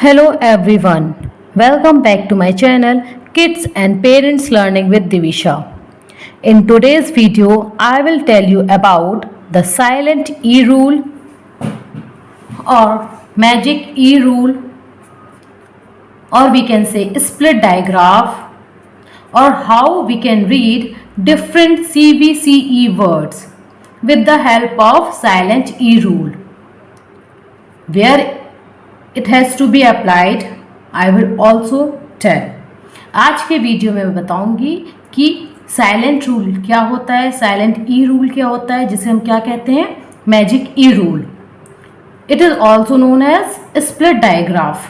Hello everyone. Welcome back to my channel Kids and Parents Learning with Divisha. In today's video, I will tell you about the silent E rule or magic E rule, or we can say split digraph, or how we can read different CVCE words with the help of silent E rule. Where it has to be applied, I will also tell. आज के video में मैं बताऊंगी कि silent rule क्या होता है, silent E rule क्या होता है, जिसे हम क्या कहते हैं, magic E rule. It is also known as split digraph.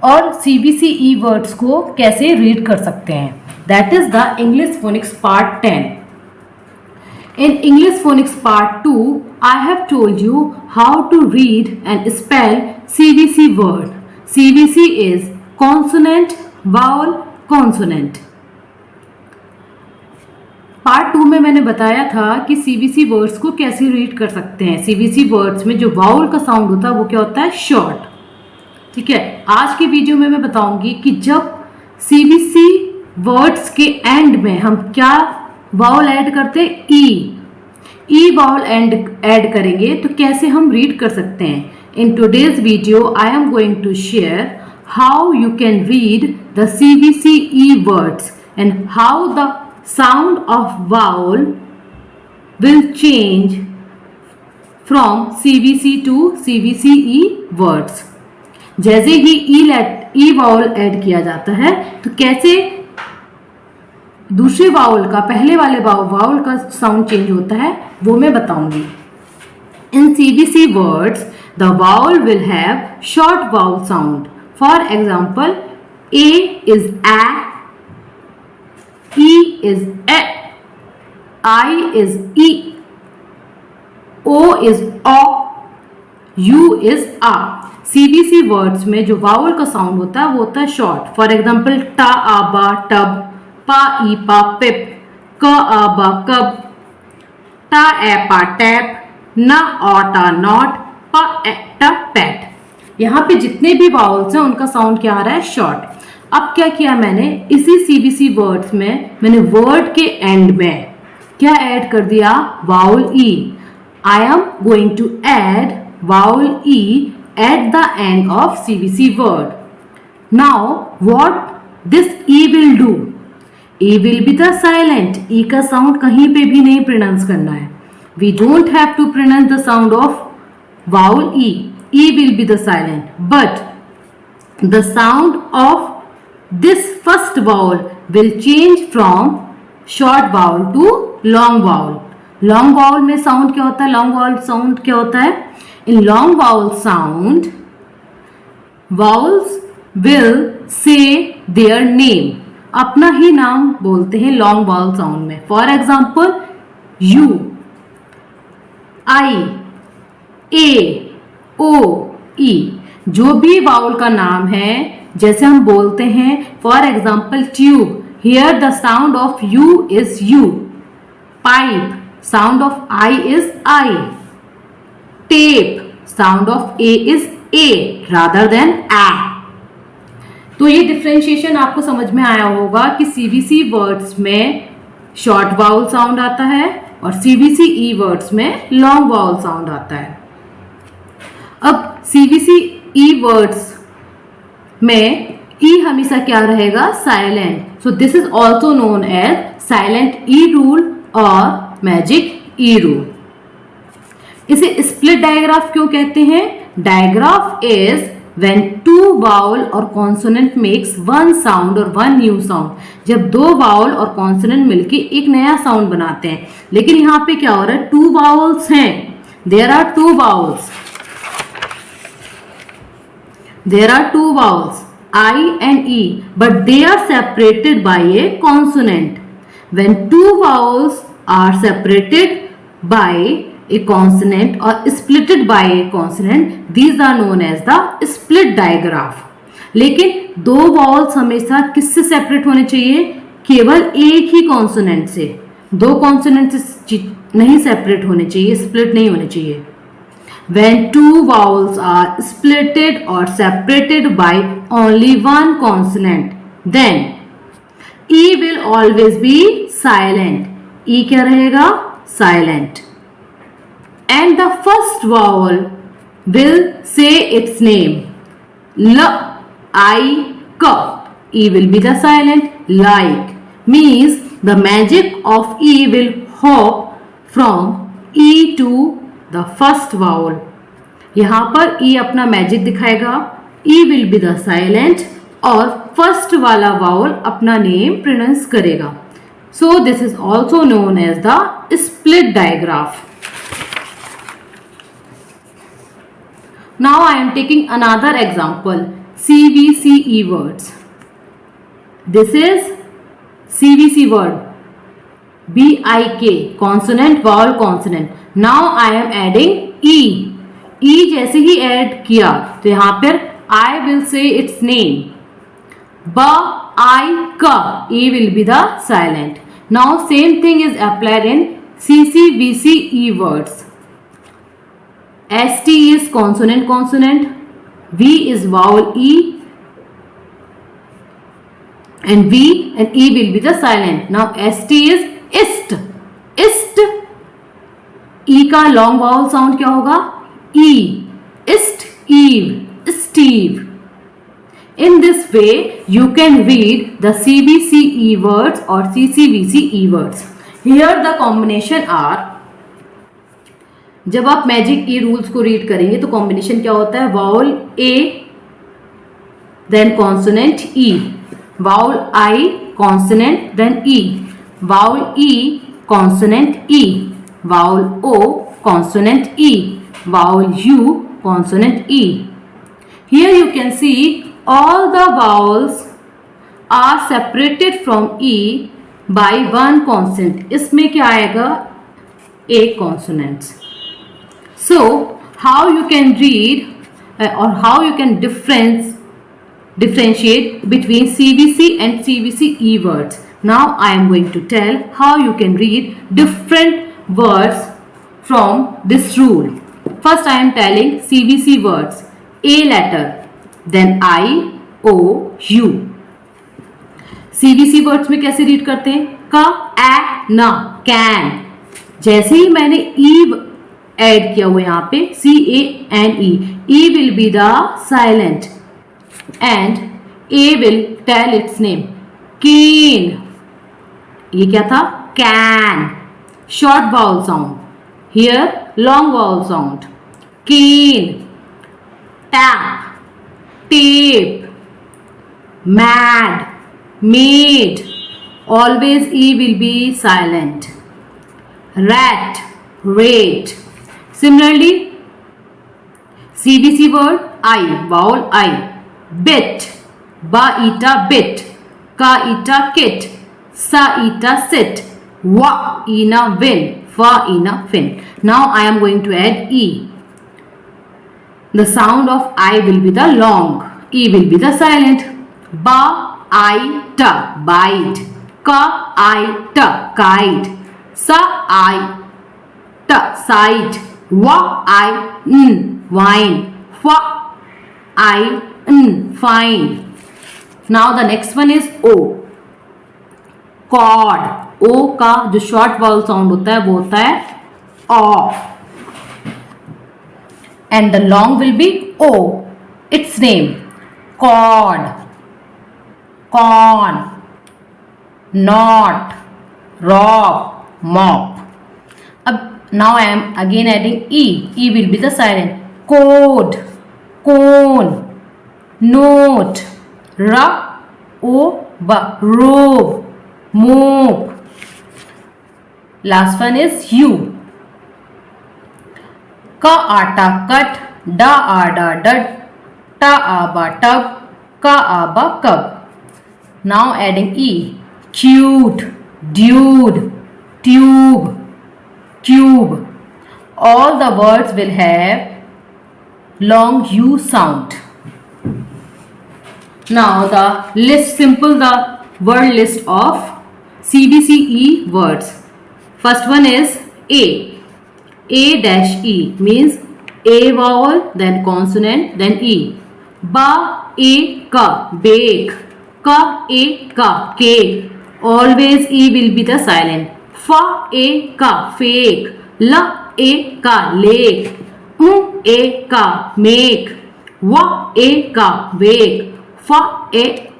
और सीबीसीई वर्ड्स को कैसे रीड कर सकते हैं, that is the English phonics part 10. In English Phonics Part 2, I have told you how to read and spell CVC word. CVC is consonant, vowel, consonant. Part 2 में मैंने बताया था कि CVC वर्ड्स को कैसे रीड कर सकते हैं. CVC वर्ड्स में जो वाउल का साउंड होता है वो क्या होता है, शॉर्ट. ठीक है, आज के वीडियो में मैं बताऊंगी कि जब CVC वर्ड्स के एंड में हम क्या वाउल ऐड करते हैं, ई वाउल ऐड करेंगे तो कैसे हम रीड कर सकते हैं. In today's video I am going to share how you can read the CVCE words and how the sound of vowel will change from CVC to CVCE words. जैसे ही ई vowel add किया जाता है तो कैसे दूसरे वाउल का पहले वाले वाउल का साउंड चेंज होता है वो मैं बताऊंगी. In CVC words the vowel will have short vowel sound. For example, A is a, E is e, I is i, O is o, U is uh. CVC words में जो vowel का sound होता है वो होता है short. For example, टा आ बा टब, पा ई पा पिप, क आ बा कब, टा ए पा टैप, न आ टा नॉट, पा ए टा पैट. यहाँ पे जितने भी वाउल्स हैं उनका साउंड क्या आ रहा है, शॉर्ट. अब क्या किया मैंने, इसी CVC वर्ड्स में मैंने वर्ड के एंड में क्या ऐड कर दिया, vowel E. I am going to add vowel E at the end of CVC word. Now what this E will do, E will be the silent. E का sound कहीं पे भी नहीं प्रोनाउंस करना है. We don't have to pronounce the sound of vowel E. E will be the silent. But the sound of this first vowel will change from short vowel to long vowel. Long vowel में sound क्या होता है, long vowel sound क्या होता है? In long vowel sound, vowels will say their name. अपना ही नाम बोलते हैं लॉन्ग वाउल साउंड में. फॉर एग्जाम्पल, यू, आई, ए, ओ, ई. जो भी वाउल का नाम है जैसे हम बोलते हैं, for example tube, here the sound of U is U. Pipe, sound of I is I. Tape, sound of A is A rather than A. तो ये डिफ्रेंशिएशन आपको समझ में आया होगा कि CVC वर्ड्स में शॉर्ट वाउल साउंड आता है और CVCE वर्ड्स में लॉन्ग वाउल साउंड आता है. अब CVCE वर्ड्स में ई हमेशा क्या रहेगा, silent. So this is also known as silent E rule और मैजिक ई रूल. इसे स्प्लिट डायग्राफ क्यों कहते हैं? Digraph is when two vowel और consonant makes one sound और one new sound. जब दो vowel और consonant मिलके एक नया sound बनाते हैं. लेकिन यहाँ पे क्या हो रहा है, two vowels हैं. There are two vowels. There are two vowels, I and E, but they are separated by a consonant. When two vowels are separated by a consonant or splitted by a consonant, these are known as the split digraph. लेकिन दो walls हमेशा किससे separate होने चाहिए, केवल एक ही consonant से. दो कॉन्सोनेंट से नहीं सेपरेट होने चाहिए, स्प्लिट नहीं होने चाहिए. when two vowels are splitted or separated by only one consonant, then E will always be silent. E क्या रहेगा? Silent. And the first vowel will say its name. L, I, K. E will be the silent. Like. Means the magic of E will hop from E to the first vowel. यहाँ पर E अपना magic दिखाएगा. E will be the silent और first वाला vowel अपना name pronounce करेगा. So this is also known as the split digraph. Now I am taking another example, CVCE words. This is CVC word, BIK, consonant, vowel, consonant. Now I am adding E. E जैसे ही add किया तो यहाँ पर I will say its name. B, I, K. E will be the silent. Now same thing is applied in CCVCE words. ST is consonant, consonant. V is vowel E, and V and E will be the silent. Now ST is ist. Ist. E का long vowel sound क्या होगा? E. Ist, Eve, Steve. In this way, you can read the CVCE words or CCVCE words. Here the combination are. जब आप magic E rules को read करेंगे तो combination क्या होता है? Vowel A, then consonant E, vowel I, consonant, then E, vowel E, consonant E, vowel O, consonant E, vowel U, consonant E. Here you can see all the vowels are separated from E by one consonant. इसमें क्या आएगा? एक consonants. So how you can read or how you can differentiate between CVC and CVCE words. Now I am going to tell how you can read different words from this rule. First I am telling CVC words. A letter, then I, O, U. CVC words में कैसे read करते हैं? का, ए, न, can. जैसे ही मैंने E add किया हुआ यहाँ पे CANE, E will be the silent and A will tell its name. Keen. ये क्या था? Can. Short vowel sound. Here long vowel sound. Keen. Tap. Tape. Mad. Made. Always E will be silent. Rat. Rate. Similarly, CVC word I, vowel I. Bit, ba ita bit, ka ita kit, sa ita sit, wa ina win, fa ina fin. Now I am going to add E. The sound of I will be the long, E will be the silent. Ba I ta, bite, ka I ta, kite, sa I ta, sight. Wa I n, wine, fa I n, fine. Now the next one is O. Cord. O का जो short vowel sound होता है वो होता है O. And the long will be O. Its name. Cord. Corn. Knot. Rock. Mop. Now I am again adding E. E will be the silent. Code, cone, note, robe, mope. Last one is U. Ka ata cut, da ada dud, ta aba tub, ka aba cub. Now adding E. Cute, dude, tube, cube. All the words will have long U sound. Now the list, simple the word list of CVCE words. First one is A. A dash E means A vowel, then consonant, then E. Ba, E, ka, bake. Ka, E, ka, cake. Always E will be the silent. Fa, E, ka, fake. La, E, ka, lake. E, ka, make. Wa, E, ka, wake. Fa, E,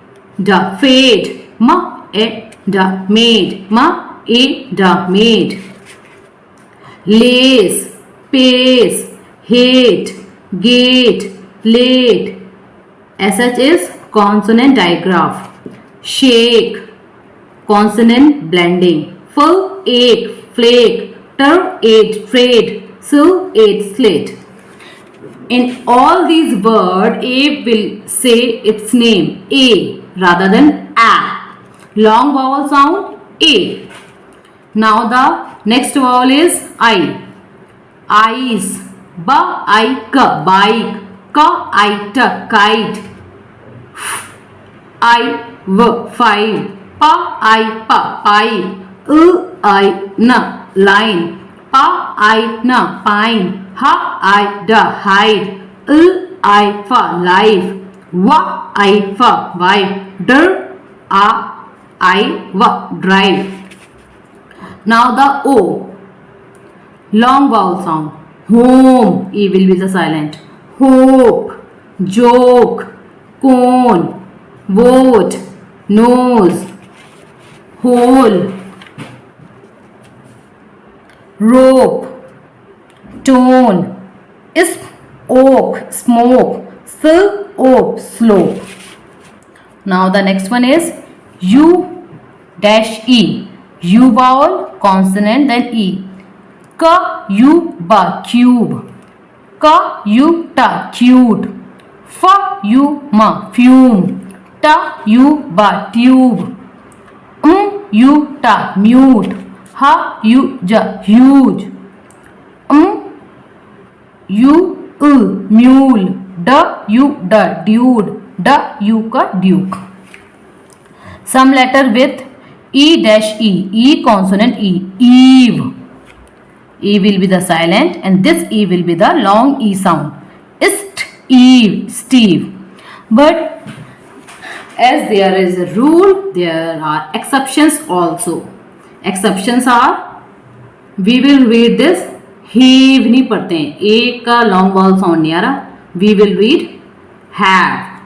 da, fade. Ma, E, da, made. Ma, E, da, made. Lace, pace, hate, gate, late. SH is consonant digraph. Shake, consonant blending. Full, ache, flake, aid, trade, sil, aid, slate. In all these words, A will say its name A rather than A. Long vowel sound A. Now the next vowel is I. Eyes. Ba, I, ka, bike. Ka, I, ta, kite. I, v, five. Pa, I, pa, pipe. I, na, line. Pa, I, na, pine. Ha, I, da, hide. I, fa, life. Wa, I, fa, wife. Der, I, wa, drive. Now the O. Long vowel sound. Home. E will be the silent. Hope. Joke. Cone. Vote. Nose. Hole. Rope. Tone. Isp. Oak. Smoke. Oak. Slope. Now the next one is U dash E. U vowel, consonant, then E. Ka, U, ba, cube. Ka, U, ta, cute. Fa, U, ma, fume. Ta, U, ba, tube. U, ta, mute. Ha, U, ja, huge. U, mule. Da, U, da, dude. Da, U, ka, duke. Some letter with E dash E. E consonant E. Eve. E will be the silent and this E will be the long E sound. Ist, Eve, Steve. But as there is a rule, there are exceptions also. Exceptions are, we will read this, heave नहीं पढ़ते हैं, ए का long vowel sound नहीं आ रहा. We will read have.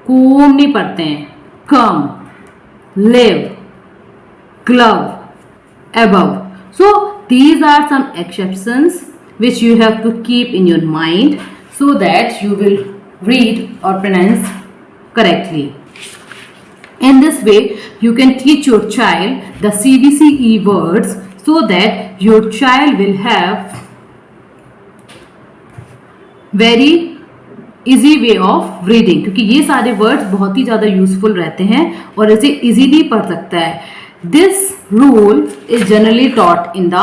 comb नहीं पढ़ते हैं, come. Live. Glove, above. So these are some exceptions which you have to keep in your mind so that you will read or pronounce correctly. In this way, you can teach your child the CBCE words so that your child will have very easy way of reading, क्योंकि ये सारे words बहुत ही ज़्यादा useful रहते हैं और इसे easily पढ़ सकता है. This rule is generally taught in the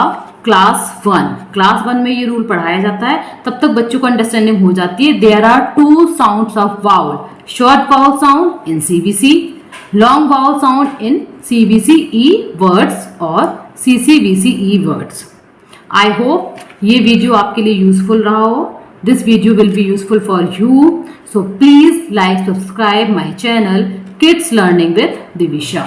class 1. Class 1 में ये रूल पढ़ाया जाता है, तब तक बच्चों को अंडरस्टैंडिंग हो जाती है. There are 2 sounds of vowel, short vowel sound in CBC, long vowel sound in CBCE words और CCVCE वर्ड्स. आई होप ये वीडियो आपके लिए यूजफुल रहा हो. This video will be useful for you. So please like, subscribe my channel Kids Learning with Divisha.